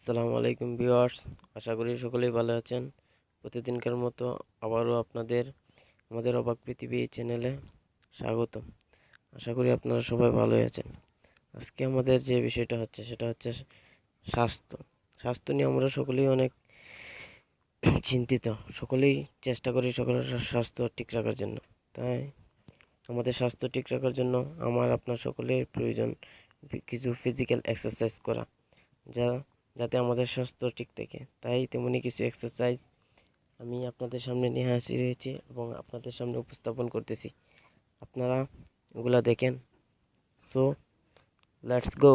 আসসালামু আলাইকুম ভিউয়ার্স, আশা করি সকলেই ভালো আছেন। প্রতিদিনকার মতো আবারও আপনাদের আমাদের অবাক পৃথিবী চ্যানেলে স্বাগতম। আশা করি আপনারা সবাই ভালোই আছেন। আজকে আমাদের যে বিষয়টা হচ্ছে সেটা হচ্ছে স্বাস্থ্য। স্বাস্থ্য নিয়ে আমরা সকলেই অনেক চিন্তিত। সকলেই চেষ্টা করি সকলের স্বাস্থ্য ঠিক রাখার জন্য। তাই আমাদের স্বাস্থ্য ঠিক রাখার জন্য আপনার সকলের প্রয়োজন কিছু ফিজিক্যাল এক্সারসাইজ করা, যা যাতে আমাদের স্বাস্থ্য ঠিক থাকে। তাই তেমনি কিছু এক্সারসাইজ আমি আপনাদের সামনে নিয়ে রয়েছি এবং আপনাদের সামনে উপস্থাপন করতেছি। আপনারা ওগুলা দেখেন। So let's go.